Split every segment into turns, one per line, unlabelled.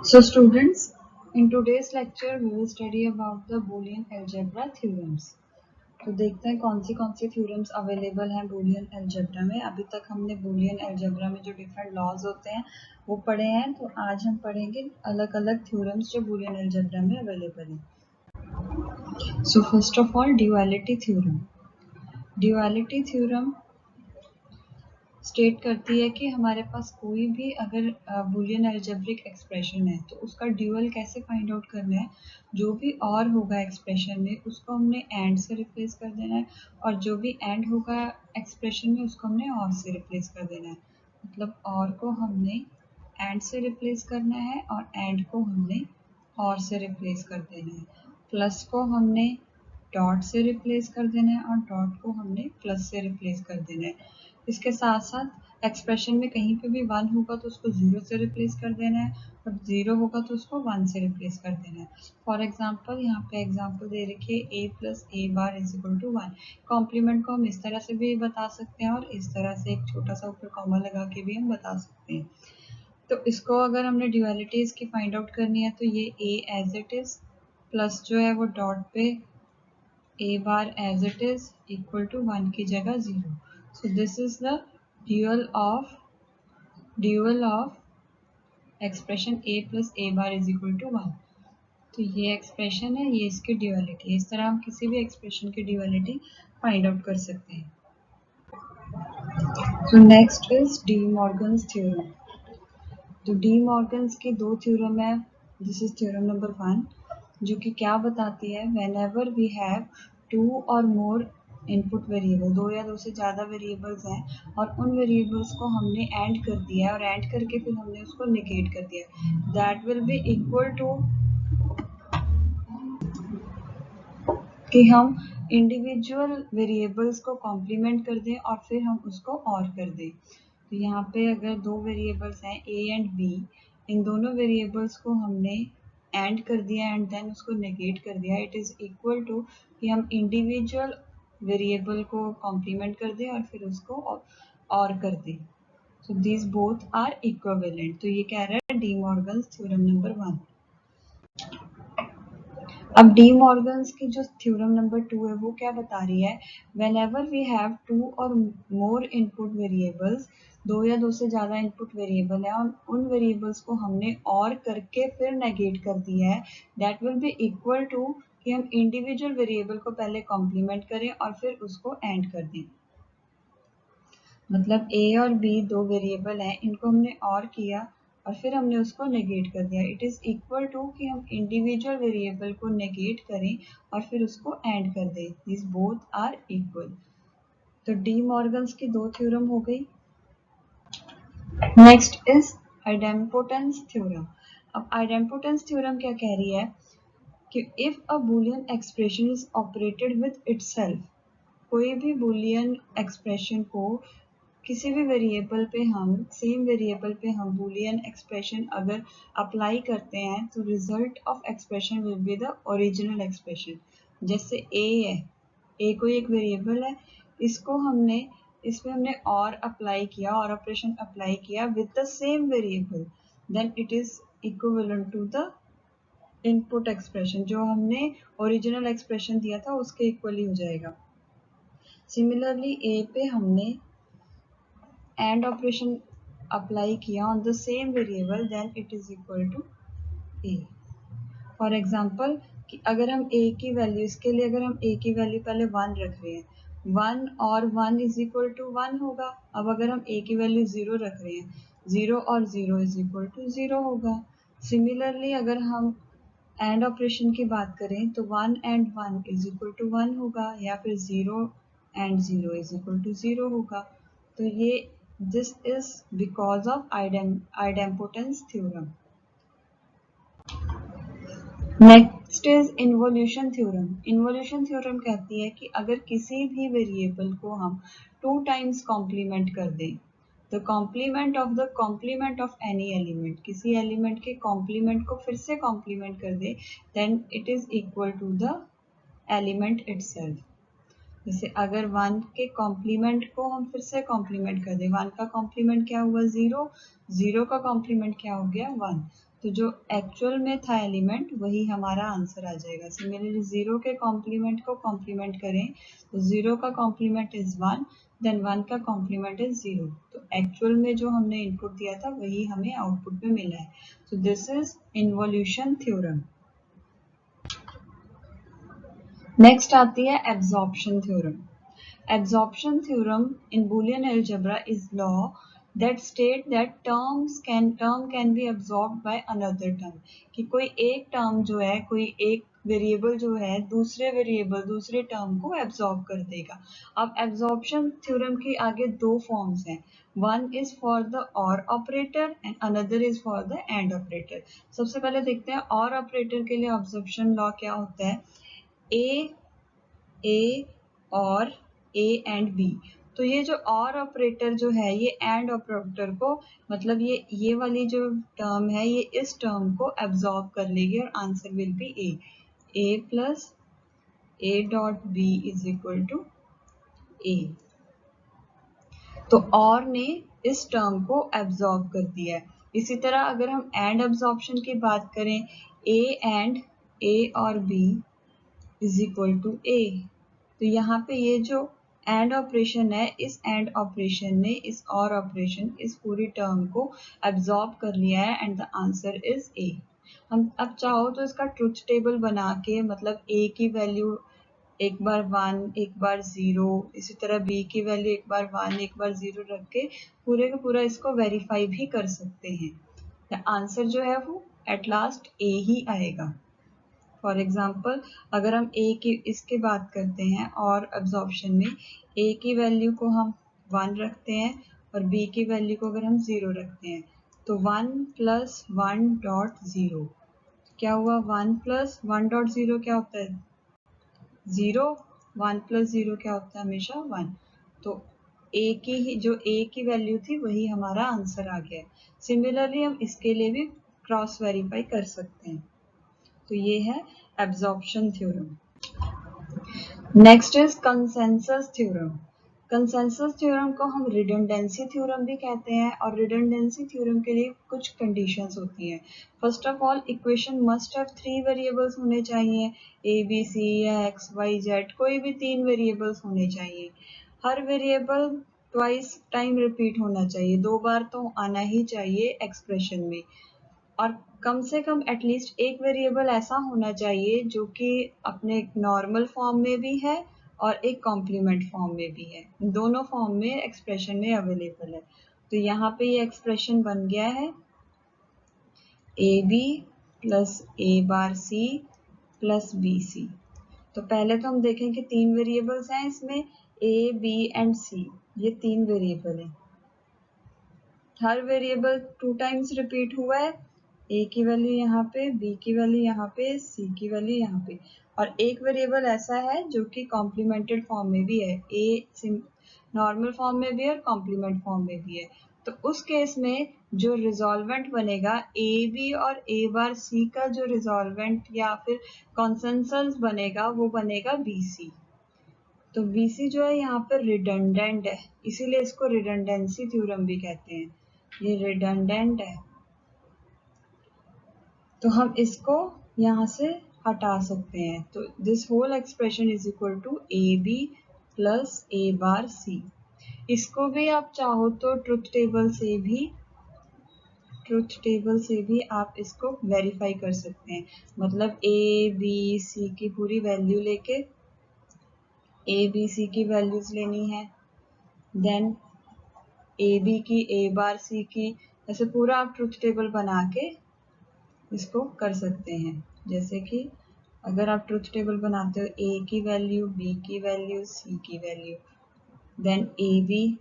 So students, in today's lecture we will study about the Boolean algebra theorems. तो देखते हैं कौन सी theorems available हैं बूलियन अलजेब्रा में। अभी तक हमने बूलियन अलजेब्रा में जो डिफरेंट लॉज होते हैं वो पढ़े हैं, तो आज हम पढ़ेंगे अलग अलग थ्योरम्स जो बूलियन अलजेब्रा में अवेलेबल हैं। So first of all duality theorem. Duality theorem state करती है कि हमारे पास कोई भी अगर बूलियन अलजेब्रिक एक्सप्रेशन है तो उसका ड्यूअल कैसे फाइंड आउट करना है। जो भी और होगा एक्सप्रेशन में उसको हमने एंड से रिप्लेस कर देना है, और जो भी एंड होगा एक्सप्रेशन में उसको हमने और से रिप्लेस कर देना है। मतलब और को हमने एंड से रिप्लेस करना है और एंड को हमने और से रिप्लेस कर देना है। प्लस को हमने डॉट से रिप्लेस कर देना है और डॉट को हमने प्लस से रिप्लेस कर देना है। इसके साथ साथ एक्सप्रेशन में कहीं पे भी 1 होगा तो उसको 0 से रिप्लेस कर देना है, और 0 होगा तो उसको 1 से रिप्लेस कर देना है। फॉर एग्जांपल यहाँ पे एग्जांपल दे रखी है a plus A bar is equal to 1। Complement को हम इस तरह से भी बता सकते हैं और इस तरह से एक छोटा सा ऊपर कॉमा लगा के भी हम बता सकते हैं। तो इसको अगर हमने ड्यूअलिटी इसकी फाइंड आउट करनी है तो ये a as it is plus जो है वो डॉट पे a bar as it is equal to 1 की जगह 0। So this is the dual of expression a plus a bar is equal to 1। तो ये एक्सप्रेशन है, ये इसकी ड्यूअलिटी है। इस तरह हम किसी भी एक्सप्रेशन की ड्यूअलिटी फाइंड आउट कर सकते हैं। तो next is D Morgan's theorem. तो डी मॉर्गन्स की दो थ्योरम है। दिस इज थ्योरम नंबर 1, जो कि क्या बताती है, व्हेनेवर वी हैव 2 और मोर इनपुट वेरिएबल, 2 या 2 से ज़्यादा वेरिएबल्स हैं और उन वेरिएबल्स को हमने एंड कर दिया है और एंड करके फिर हमने उसको निगेट कर दिया, that will be equal to कि हम इंडिविजुअल वेरिएबल्स को कॉम्प्लीमेंट कर दें और फिर हम उसको और कर दें। तो यहाँ पे अगर दो वेरिएबल्स हैं a एंड b, इन दोनों वेरिएबल्स को हमने एंड कर दिया एंड देन उसको नेगेट कर दिया, इट इज़ इक्वल टू कि हम इंडिविजुअल वेरिएबल को कॉम्प्लीमेंट कर दें और फिर उसको और कर दें। So these both are equivalent. तो ये कह रहा है डी मॉर्गन्स थ्योरम नंबर 1। अब डी मॉर्गन्स की जो थ्योरम नंबर 2 है वो क्या बता रही है, व्हेनेवर वी हैव 2 और मोर इनपुट वेरिएबल्स, 2 या 2 से ज़्यादा इनपुट वेरिएबल है और उन वेरिएबल्स को हमने और करके फिर नेगेट कर दिया है, that will be equal to कि हम इंडिविजुअल वेरिएबल को पहले कॉम्प्लीमेंट करें और फिर उसको एंड कर दें। मतलब a और b दो वेरिएबल हैं, इनको हमने और किया और फिर हमने उसको नेगेट कर दिया, इट इज़ इक्वल टू कि हम इंडिविजुअल वेरिएबल को नेगेट करें और फिर उसको एंड कर दें, दिस बोथ आर इक्वल। तो डी मॉर्गन्स की दो थ्योरम हो गई। Next is idempotence theorem. अब आइडेम्पोटेंस थ्योरम क्या कह रही है कि if a Boolean expression is operated with itself, कोई भी बूलियन एक्सप्रेशन को किसी भी वेरिएबल पे हम सेम वेरिएबल पे हम बूलियन एक्सप्रेशन अगर अप्लाई करते हैं तो result of expression will be the original expression. जैसे a है, a कोई एक वेरिएबल है, इसको हमने इसमें हमने और अप्लाई किया और ऑपरेशन अप्लाई किया with the same variable, then it is equivalent to the input expression, जो हमने ओरिजिनल एक्सप्रेशन दिया था उसके इक्वली हो जाएगा। सिमिलरली a पे हमने एंड ऑपरेशन अप्लाई किया on the same variable, then it is equal to a। For example कि अगर हम a की वैल्यू, इसके लिए अगर हम a की वैल्यू पहले 1 रख रहे हैं, 1 और 1 इज इक्वल टू 1 होगा। अब अगर हम a की वैल्यू 0 रख रहे हैं, 0 और 0 इज इक्वल टू 0 होगा। सिमिलरली अगर हम एंड ऑपरेशन की बात करें तो 1 एंड 1 इज इक्वल टू 1 होगा, या फिर 0 एंड 0 इज इक्वल टू 0 होगा। तो ये this is because of idempotence theorem. Next is involution theorem. Involution theorem कहती है कि अगर किसी भी वेरिएबल को हम 2 टाइम्स कॉम्प्लीमेंट कर दें, the complement of any element, किसी एलिमेंट के कॉम्प्लीमेंट को फिर से कॉम्प्लीमेंट कर दे, then it is equal to the element itself. जैसे अगर 1 के कॉम्प्लीमेंट को हम फिर से कॉम्प्लीमेंट कर दें, 1 का कॉम्प्लीमेंट क्या हुआ 0, 0 का कॉम्प्लीमेंट क्या हो गया 1, तो जो एक्चुअल में था एलिमेंट वही हमारा आंसर आ जाएगा। सिमिलरली 0 के कॉम्प्लीमेंट को कॉम्प्लीमेंट करें तो 0 का कॉम्प्लीमेंट इज 1, देन 1 का कॉम्प्लीमेंट इज 0, तो एक्चुअल में जो हमने इनपुट दिया था वही हमें आउटपुट में मिला है। So this is involution theorem. Next आती है absorption theorem. Absorption theorem in Boolean algebra is law that state that term can be absorbed by another term, कि कोई एक टर्म जो है, कोई एक वेरिएबल जो है दूसरे टर्म को एब्जॉर्ब कर देगा। अब एब्जॉर्प्शन थ्योरम की आगे दो फॉर्म्स हैं, वन इज फॉर द और operator and another is for the end operator. सबसे पहले देखते हैं और ऑपरेटर के लिए एब्जॉर्प्शन लॉ क्या होता है, ए और ए एंड बी। तो ये जो और ऑपरेटर जो है ये एंड ऑपरेटर को, मतलब ये वाली जो टर्म है ये इस टर्म को एब्जॉर्ब कर लेगी और answer will be A plus A dot B is equal to A. तो और ने इस टर्म को एब्जॉर्ब कर दिया है। इसी तरह अगर हम एंड एब्जॉर्प्शन की बात करें, ए एंड ए और B is equal to A, तो यहाँ पे ये जो एंड ऑपरेशन है, इस एंड ऑपरेशन ने इस और ऑपरेशन, इस पूरी टर्म को एब्जॉर्ब कर लिया है and the answer is a. हम अब चाहो तो इसका ट्रुथ टेबल बना के, मतलब ए की वैल्यू एक बार 1 एक बार 0, इसी तरह बी की वैल्यू एक बार 1 एक बार 0 रख के पूरे का पूरा इसको वेरीफाई भी कर सकते हैं। द आंसर जो है वो एट लास्ट ए ही आएगा। फॉर एग्जाम्पल अगर हम ए की इसके बात करते हैं और एब्जॉर्प्शन में ए की वैल्यू को हम 1 रखते हैं और बी की वैल्यू को अगर हम 0 रखते हैं, तो 1 प्लस 1 डॉट 0 क्या हुआ, 1 प्लस 1 डॉट 0 क्या होता है 0, 1 प्लस 0 क्या होता है हमेशा 1। तो ए की वैल्यू थी वही हमारा आंसर आ गया। सिमिलरली हम इसके लिए भी क्रॉस वेरीफाई कर सकते हैं। तो ये है absorption theorem. Next is consensus theorem. Consensus theorem को हम रिडंडेंसी थ्योरम भी कहते हैं और रिडंडेंसी थ्योरम के लिए कुछ कंडीशंस होती हैं। First of all equation must have 3 variables होने चाहिए, ए बी सी या एक्स वाई जेड, कोई भी 3 वेरिएबल्स होने चाहिए। हर वेरिएबल ट्वाइस टाइम रिपीट होना चाहिए, 2 बार तो आना ही चाहिए एक्सप्रेशन में, और कम से कम एटलीस्ट एक वेरिएबल ऐसा होना चाहिए जो कि अपने नॉर्मल फॉर्म में भी है और एक कॉम्प्लीमेंट फॉर्म में भी है, दोनों फॉर्म में एक्सप्रेशन में अवेलेबल है। तो यहाँ पे ये एक्सप्रेशन बन गया है A B plus A bar C plus B C. तो पहले तो हम देखें कि 3 वेरिएबल्स हैं इसमें, ए बी एंड सी, ये 3 वेरिएबल हैं। हर वेरिएबल 2 टाइम्स रिपीट हुआ है, ए की वैल्यू यहाँ पे, बी की वैल्यू यहाँ पे, सी की वैल्यू यहाँ पे, और एक वेरिएबल ऐसा है जो कि कॉम्प्लीमेंटेड फॉर्म में भी है, ए नॉर्मल फॉर्म में भी है और कॉम्प्लीमेंट फॉर्म में भी है। तो उस केस में जो रिजॉल्वेंट बनेगा ए बी और ए बार सी का जो रिजॉल्वेंट या फिर कॉन्सेंसस बनेगा वो बनेगा बी सी। तो बी सी जो है यहाँ पर रिडंडेंट है, इसीलिए इसको रिडंडेंसी थ्योरम भी कहते हैं, ये रिडंडेंट है। तो हम इसको यहाँ से हटा सकते हैं। तो this whole expression is equal to A B plus A bar C. इसको भी आप चाहो तो ट्रुथ टेबल से भी आप इसको वेरीफाई कर सकते हैं। मतलब ए बी सी की पूरी वैल्यू लेके, ए बी सी की वैल्यूज लेनी है, देन ए बी की, ए बार सी की, ऐसे पूरा आप ट्रुथ टेबल बना के इसको कर सकते हैं। जैसे कि अगर आप ट्रुथ टेबल बनाते हो, ए की वैल्यू, बी की वैल्यू, सी की value, then A B,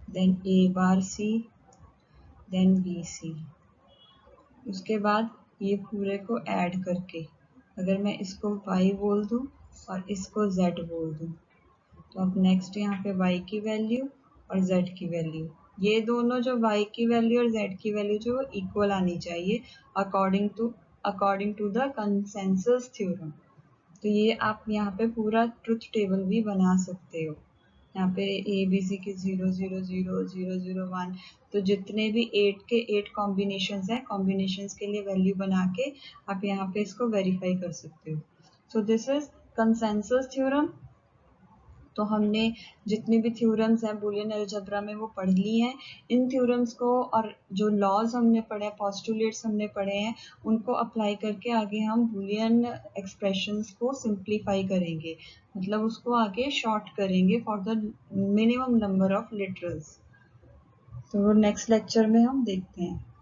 then A bar C, then B C, उसके बाद ये पूरे को ऐड करके अगर मैं इसको y बोल दूं और इसको z बोल दूं, तो अब नेक्स्ट यहाँ पे y की वैल्यू और z की वैल्यू, ये दोनों जो y की वैल्यू और z की वैल्यू जो इक्वल आनी चाहिए according to the consensus theorem. तो ये आप यहाँ पे पूरा ट्रुथ टेबल भी बना सकते हो। यहाँ पे ABC के 0 0 0 0 0 1, तो जितने भी 8 के 8 कॉम्बिनेशंस हैं, कॉम्बिनेशंस के लिए वैल्यू बना के आप यहाँ पे इसको वेरीफाई कर सकते हो। So this is consensus theorem. तो हमने जितनी भी थ्योरम्स हैं बूलियन अलजेब्रा में वो पढ़ ली हैं। इन थ्योरम्स को और जो लॉज हमने पढ़े, पोस्टुलेट्स हमने पढ़े हैं, उनको अप्लाई करके आगे हम बूलियन एक्सप्रेशंस को सिंप्लीफाई करेंगे, मतलब उसको आगे शॉर्ट करेंगे for the minimum number of literals. तो नेक्स्ट लेक्चर में हम देखते हैं।